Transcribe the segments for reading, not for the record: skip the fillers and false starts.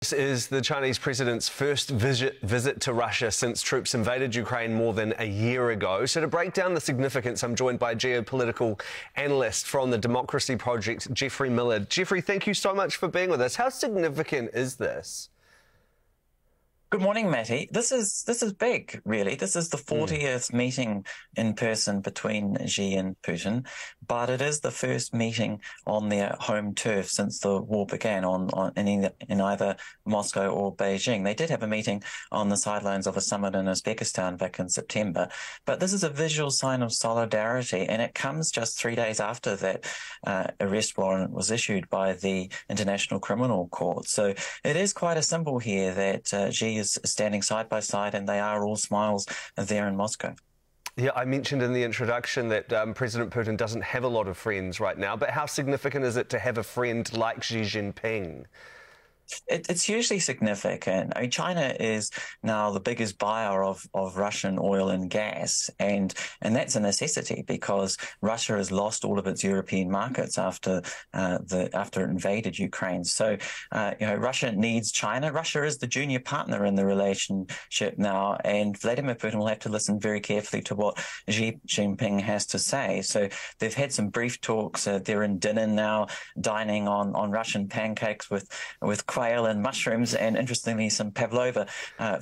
This is the Chinese president's first visit to Russia since troops invaded Ukraine more than a year ago. So to break down the significance, I'm joined by geopolitical analyst from the Democracy Project, Geoffrey Miller. Geoffrey, thank you so much for being with us. How significant is this? Good morning, Matty. This is big, really. This is the 40th meeting in person between Xi and Putin, but it is the first meeting on their home turf since the war began in either Moscow or Beijing. They did have a meeting on the sidelines of a summit in Uzbekistan back in September, but this is a visual sign of solidarity, and it comes just 3 days after that arrest warrant was issued by the International Criminal Court. So it is quite a symbol here that Xi is standing side by side, and they are all smiles there in Moscow. Yeah, I mentioned in the introduction that President Putin doesn't have a lot of friends right now, but how significant is it to have a friend like Xi Jinping? It's hugely significant. I mean, China is now the biggest buyer of Russian oil and gas, and that's a necessity because Russia has lost all of its European markets after it invaded Ukraine. So, Russia needs China. Russia is the junior partner in the relationship now, and Vladimir Putin will have to listen very carefully to what Xi Jinping has to say. So they've had some brief talks. They're in dinner now, dining on Russian pancakes with quail and mushrooms, and interestingly some pavlova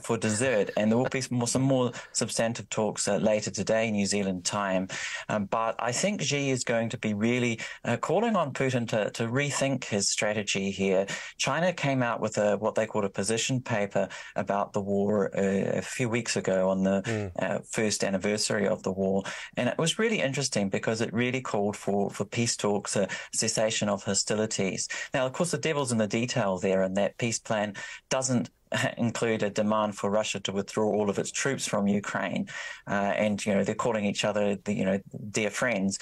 for dessert. And there will be some more substantive talks later today, New Zealand time. But I think Xi is going to be really calling on Putin to rethink his strategy here. China came out with what they called a position paper about the war a few weeks ago on the first anniversary of the war. And it was really interesting because it really called for peace talks, a cessation of hostilities. Now, of course, the devil's in the detail there, and that peace plan doesn't include a demand for Russia to withdraw all of its troops from Ukraine. And, they're calling each other, dear friends.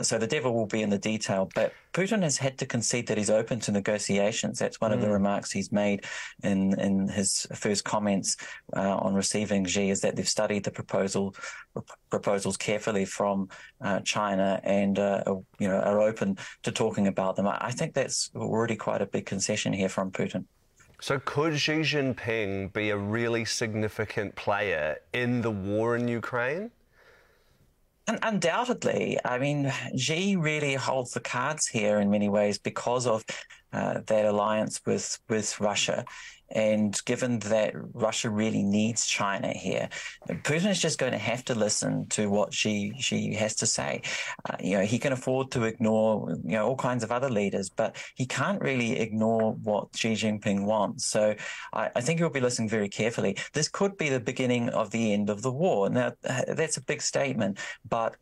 So the devil will be in the detail. But Putin has had to concede that he's open to negotiations. That's one of the remarks he's made in his first comments on receiving Xi, is that they've studied the proposals carefully from China and, are open to talking about them. I think that's already quite a big concession here from Putin. So could Xi Jinping be a really significant player in the war in Ukraine? And undoubtedly. I mean, Xi really holds the cards here in many ways because of that alliance with Russia. And given that Russia really needs China here, Putin is just going to have to listen to what Xi has to say. He can afford to ignore, all kinds of other leaders, but he can't really ignore what Xi Jinping wants. So I think he'll be listening very carefully. This could be the beginning of the end of the war. Now, that's a big statement, but,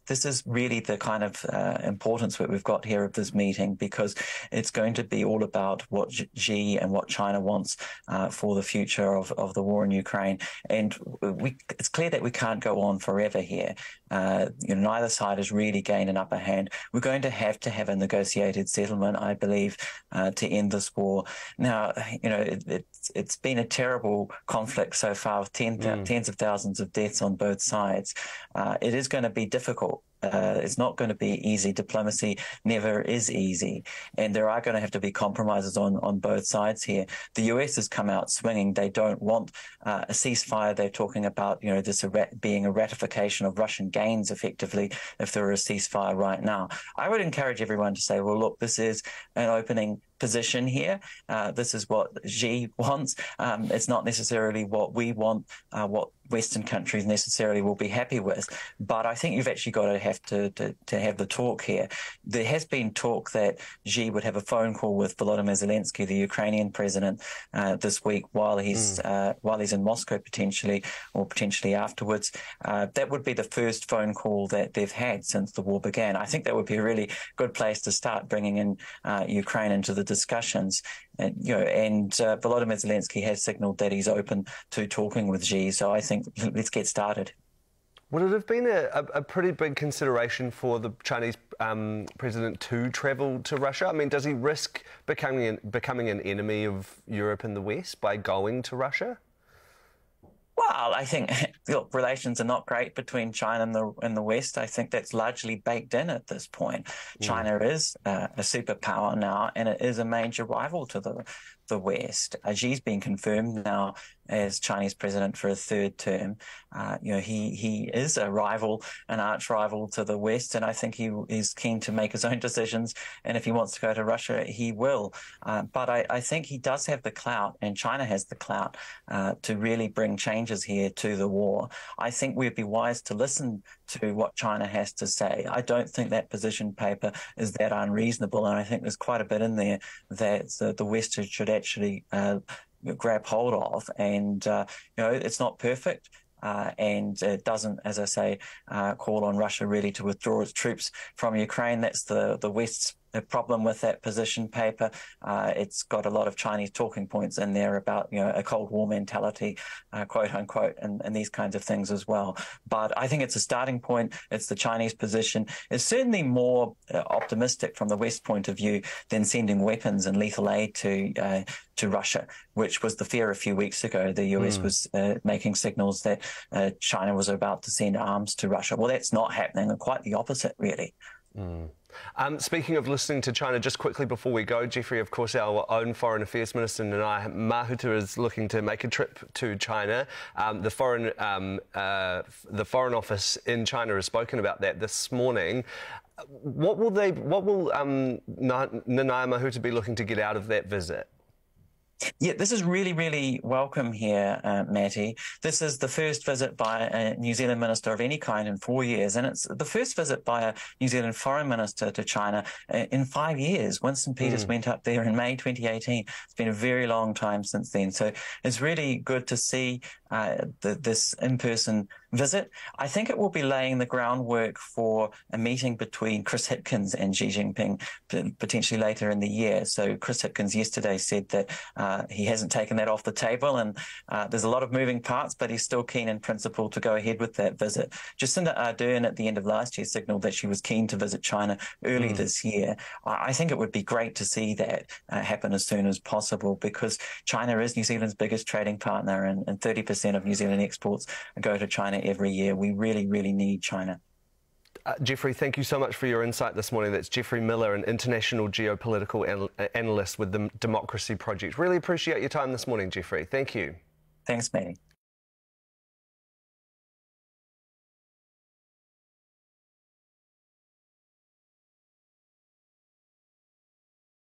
this is really the kind of importance that we've got here of this meeting, because it's going to be all about what Xi and what China wants for the future of the war in Ukraine. And it's clear that we can't go on forever here. Neither side has really gained an upper hand. We're going to have a negotiated settlement, I believe, to end this war. Now, it's been a terrible conflict so far, with tens of thousands of deaths on both sides. It is going to be difficult. It's not going to be easy. Diplomacy never is easy. And there are going to have to be compromises on both sides here. The US has come out swinging. They don't want a ceasefire. They're talking about, this being a ratification of Russian gains, effectively, if there were a ceasefire right now. I would encourage everyone to say, well, look, this is an opening position here. This is what Xi wants. It's not necessarily what we want, what Western countries necessarily will be happy with. But I think you've actually got to have the talk here. There has been talk that Xi would have a phone call with Volodymyr Zelensky, the Ukrainian president, this week while he's in Moscow potentially afterwards. That would be the first phone call that they've had since the war began. I think that would be a really good place to start bringing in Ukraine into the discussions. And Volodymyr Zelensky has signalled that he's open to talking with Xi. So I think let's get started. Would it have been a pretty big consideration for the Chinese president to travel to Russia? I mean, does he risk becoming an enemy of Europe and the West by going to Russia? Well, I think look, relations are not great between China and the West. I think that's largely baked in at this point. China is a superpower now, and it is a major rival to the West. Xi's been confirmed now as Chinese president for a third term. He is a rival, an arch rival to the West, and I think he is keen to make his own decisions. And if he wants to go to Russia, he will. But I think he does have the clout, and China has the clout to really bring changes here to the war. I think we'd be wise to listen to what China has to say. I don't think that position paper is that unreasonable, and I think there's quite a bit in there that the West should actually grab hold of. And it's not perfect. And it doesn't, as I say, call on Russia really to withdraw its troops from Ukraine. That's the West's problem with that position paper. It's got a lot of Chinese talking points in there about, a Cold War mentality, quote unquote, and these kinds of things as well. But I think it's a starting point. It's the Chinese position. It's certainly more optimistic from the West point of view than sending weapons and lethal aid to Russia, which was the fear a few weeks ago. The US was making signals that China was about to send arms to Russia. Well, that's not happening, and quite the opposite, really. Speaking of listening to China, just quickly before we go, Jeffrey, of course, our own Foreign Affairs Minister, Nanaia Mahuta, is looking to make a trip to China. The Foreign Office in China has spoken about that this morning. What will Nanaia Mahuta be looking to get out of that visit? Yeah, this is really, really welcome here, Matty. This is the first visit by a New Zealand minister of any kind in 4 years, and it's the first visit by a New Zealand foreign minister to China in 5 years. Winston Peters went up there in May 2018. It's been a very long time since then. So it's really good to see this in-person visit. I think it will be laying the groundwork for a meeting between Chris Hipkins and Xi Jinping potentially later in the year. So Chris Hipkins yesterday said that he hasn't taken that off the table, and there's a lot of moving parts, but he's still keen in principle to go ahead with that visit. Jacinda Ardern at the end of last year signalled that she was keen to visit China early this year. I think it would be great to see that happen as soon as possible, because China is New Zealand's biggest trading partner, and 30% of New Zealand exports go to China every year. We really, really need China. Jeffrey, thank you so much for your insight this morning. That's Jeffrey Miller, an international geopolitical analyst with the Democracy Project. Really appreciate your time this morning, Jeffrey. Thank you. Thanks, Matty.